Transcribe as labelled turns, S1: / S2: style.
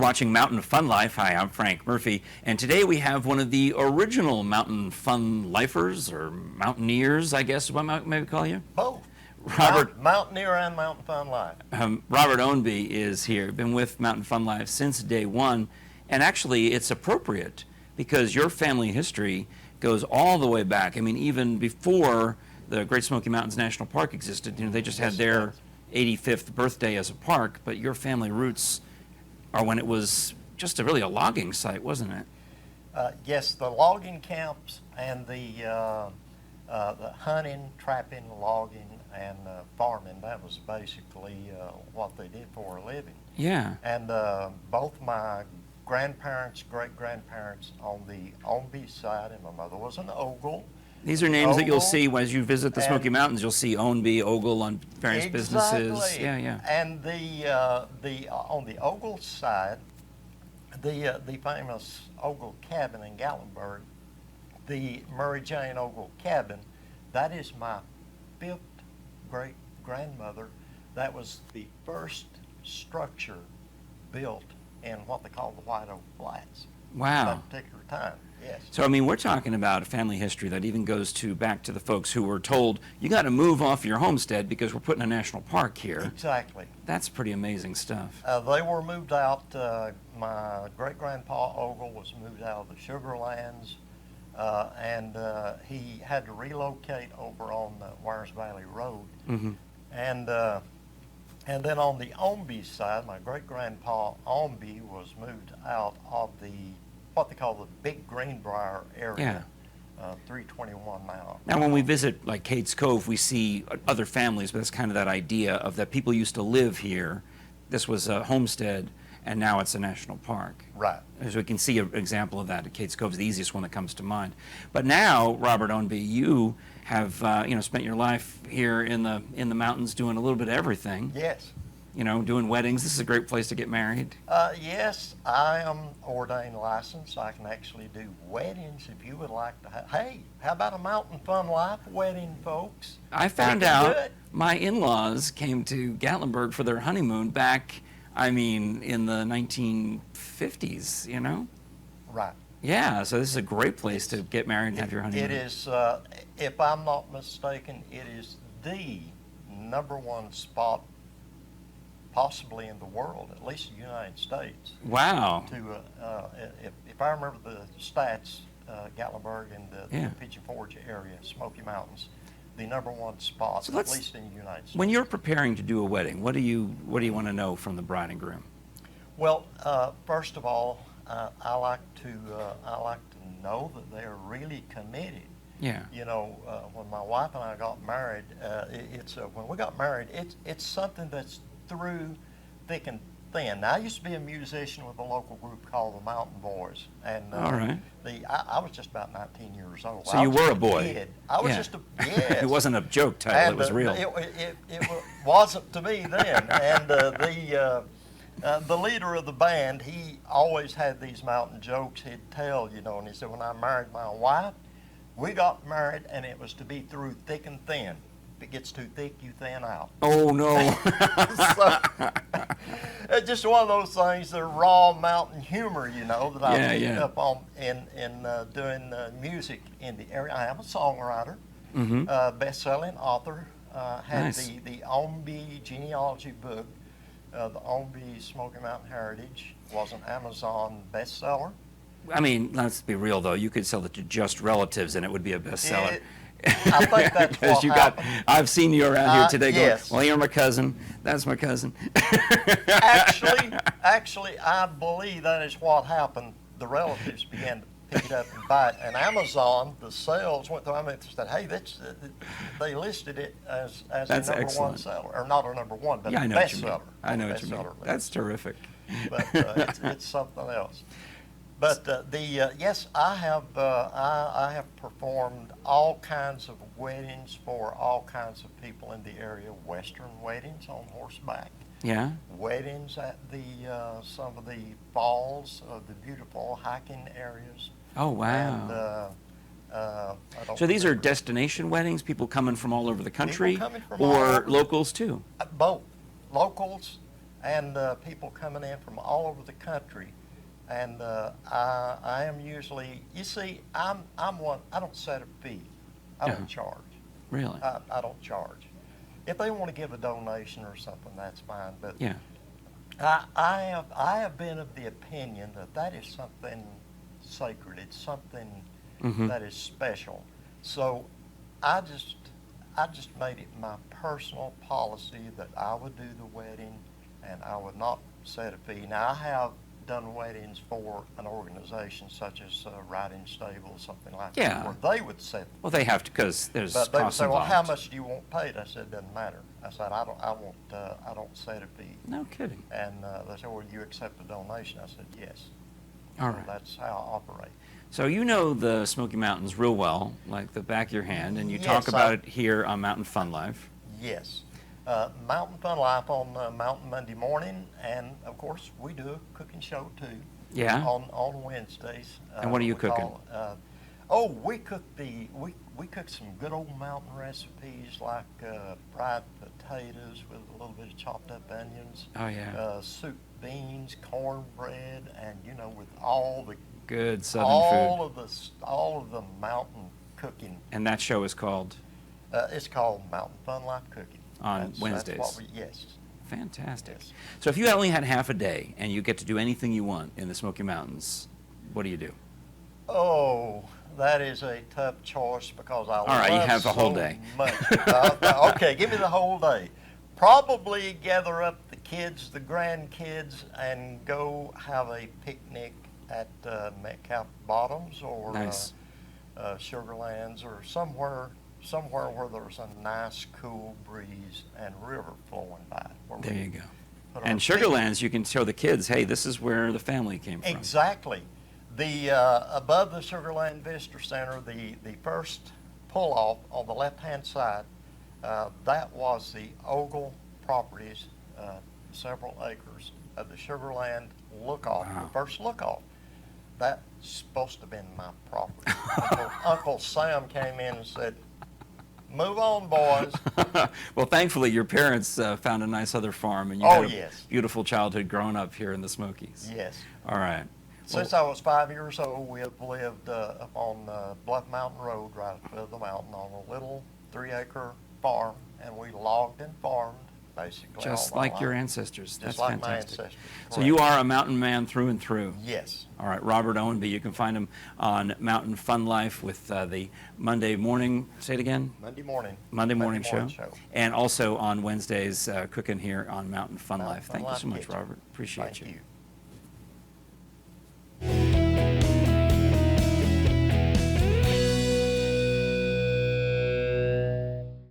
S1: watching Mountain Fun Life. Hi, I'm Frank Murphy, and today we have one of the original Mountain Fun Lifers, or Mountaineers, I guess what might maybe call you?
S2: Both.
S1: Robert,
S2: Mountaineer and Mountain Fun Life.
S1: Robert Ownby is here, been with Mountain Fun Life since day one, and actually it's appropriate because your family history goes all the way back. I mean, even before the Great Smoky Mountains National Park existed, they just had their 85th birthday as a park, but your family roots are when it was just really a logging site, wasn't it?
S2: Yes, the logging camps and the hunting, trapping, logging, and farming, that was basically what they did for a living.
S1: Yeah.
S2: And both my grandparents, great-grandparents on the Ownby side, and my mother was an Ogle.
S1: These are names that you'll see as you visit the Smoky Mountains. You'll see Ownby, Ogle on various businesses. Yeah, yeah.
S2: And on the Ogle side, the famous Ogle cabin in Gatlinburg, the Murray Jane Ogle cabin, that is my fifth great-grandmother. That was the first structure built in what they call the White Oak Flats.
S1: Wow.
S2: At that particular time. Yes.
S1: So, I mean, we're talking about a family history that even goes back to the folks who were told, you got to move off your homestead because we're putting a national park here.
S2: Exactly.
S1: That's pretty amazing stuff.
S2: They were moved out. My great-grandpa Ogle was moved out of the Sugar Lands, and he had to relocate over on the Wires Valley Road.
S1: Mm-hmm.
S2: And then on the Ownby side, my great-grandpa Ownby was moved out of what they call the Big Greenbrier area, 321 now.
S1: Now, when we visit like Cades Cove, we see other families, but it's kind of that idea of that people used to live here. This was a homestead, and now it's a national park.
S2: Right.
S1: So we can see an example of that at Cades Cove, is the easiest one that comes to mind. But now, Robert Ownby, you have spent your life here in the mountains doing a little bit of everything.
S2: Yes.
S1: Doing weddings. This is a great place to get married.
S2: Yes, I am ordained licensed. I can actually do weddings if you would like to. Hey, how about a Mountain Fun Life wedding, folks?
S1: I found out my in-laws came to Gatlinburg for their honeymoon back, in the 1950s,
S2: Right.
S1: Yeah, so this is a great place to get married and have your honeymoon.
S2: It is, if I'm not mistaken, it is the #1 spot possibly in the world, at least the United States.
S1: Wow.
S2: If I remember the stats, Gatlinburg and the Pigeon Forge area, Smoky Mountains, the #1 spot, at least in the United States.
S1: When you're preparing to do a wedding, what do you want to know from the bride and groom?
S2: Well, first of all, I like to know that they are really committed.
S1: Yeah.
S2: When my wife and I got married, when we got married, it's something that's through thick and thin. Now, I used to be a musician with a local group called the Mountain Boys, and
S1: all right.
S2: I was just about 19 years old.
S1: So you were a boy.
S2: I was just yes.
S1: It wasn't a joke title;
S2: and,
S1: it was real.
S2: It wasn't to me then. And the leader of the band, he always had these mountain jokes he'd tell, and he said, when I married my wife, we got married, and it was to be through thick and thin. If it gets too thick, you thin out.
S1: Oh, no.
S2: So, it's just one of those things, the raw mountain humor, that I picked up on in doing music in the area. I am a songwriter, best-selling author. Had the Ownby genealogy book. The Ownby Smoky Mountain Heritage was an Amazon bestseller.
S1: I mean, let's be real, though. You could sell it to just relatives, and it would be a bestseller.
S2: I think that's what happened.
S1: I've seen you around here today going,
S2: yes.
S1: Well, you're my cousin. That's my cousin.
S2: Actually, I believe that is what happened. The relatives began to pick it up and buy it. And Amazon, the sales went through. I said, hey, they listed it as a #1 seller. Or not a #1, but a bestseller.
S1: I know what you mean. That's terrific.
S2: But it's something else. But yes, I have performed all kinds of weddings for all kinds of people in the area. Western weddings on horseback.
S1: Yeah.
S2: Weddings at some of the falls of the beautiful hiking areas.
S1: Oh wow.
S2: And
S1: so these are destination weddings, people coming from all over the country,
S2: coming from
S1: or locals too?
S2: Both locals. and people coming in from all over the country. And I am usually, you see, I'm one, I don't set a fee. I don't charge.
S1: Really?
S2: I don't charge. If they want to give a donation or something, that's fine. But
S1: Yeah.
S2: I have been of the opinion that that is something sacred. It's something that is special. So I just made it my personal policy that I would do the wedding and I would not set a fee. Now I have done weddings for an organization such as Riding Stable, something like that, where they would set.
S1: Well, they have to, because there's
S2: but they would
S1: costs
S2: say, well,
S1: involved.
S2: how much do you want paid? I said, doesn't matter. I said, I don't set a fee.
S1: No kidding.
S2: And they said, well, do you accept a donation? I said, yes.
S1: All
S2: So
S1: right.
S2: that's how I operate.
S1: So you know the Smoky Mountains real well, like the back of your hand, and you
S2: Yes,
S1: talk about it here on Mountain Fun Life.
S2: Yes. Mountain Fun Life on Mountain Monday morning, and of course we do a cooking show too.
S1: Yeah?
S2: On Wednesdays.
S1: And what are you
S2: we
S1: cooking?
S2: We cook some good old mountain recipes like fried potatoes with a little bit of chopped up onions.
S1: Oh, yeah.
S2: Soup, beans, cornbread, and with all the
S1: Good Southern food.
S2: all of the mountain cooking.
S1: And that show is called?
S2: It's called Mountain Fun Life Cooking.
S1: On Wednesdays.
S2: That's what yes.
S1: Fantastic.
S2: Yes.
S1: So if you only had half a day and you get to do anything you want in the Smoky Mountains, what do you do?
S2: Oh, that is a tough choice because I
S1: All right, you
S2: love
S1: have a whole
S2: so
S1: day.
S2: much. Okay, give me the whole day. Probably gather up the kids, the grandkids, and go have a picnic at Metcalf Bottoms or
S1: Nice.
S2: Sugarlands or somewhere where there's a nice cool breeze and river flowing by.
S1: There you go.
S2: Put our
S1: And
S2: feet-
S1: Sugarlands, you can show the kids, hey, this is where the family came from.
S2: Exactly. The above the Sugarland Visitor Center, the first pull off on the left hand side, that was the Ogle Properties, several acres of the Sugarland look off.
S1: Wow.
S2: The first look off. That's supposed to have been my property. Uncle Sam came in and said, "Move on, boys."
S1: Well, thankfully, your parents found a nice other farm, and you
S2: Oh,
S1: had a
S2: yes.
S1: beautiful childhood growing up here in the Smokies.
S2: Yes.
S1: All right.
S2: Since I was 5 years old, we have lived up on Bluff Mountain Road, right above the mountain, on a little 3-acre farm, and we logged and farmed basically
S1: Just
S2: all my
S1: like your
S2: life.
S1: ancestors. That's
S2: Just like my
S1: fantastic.
S2: ancestors.
S1: So you
S2: correct.
S1: are a mountain man through and through.
S2: Yes.
S1: All right, Robert Ownby. You can find him on Mountain Fun Life with the Monday morning, say it again?
S2: Monday morning.
S1: Monday morning show. And also on Wednesdays, cooking here on Mountain Fun
S2: Mountain
S1: Life.
S2: Fun
S1: Thank you
S2: Life
S1: so much,
S2: Kitchen.
S1: Robert. Appreciate
S2: Thank
S1: you.
S2: you.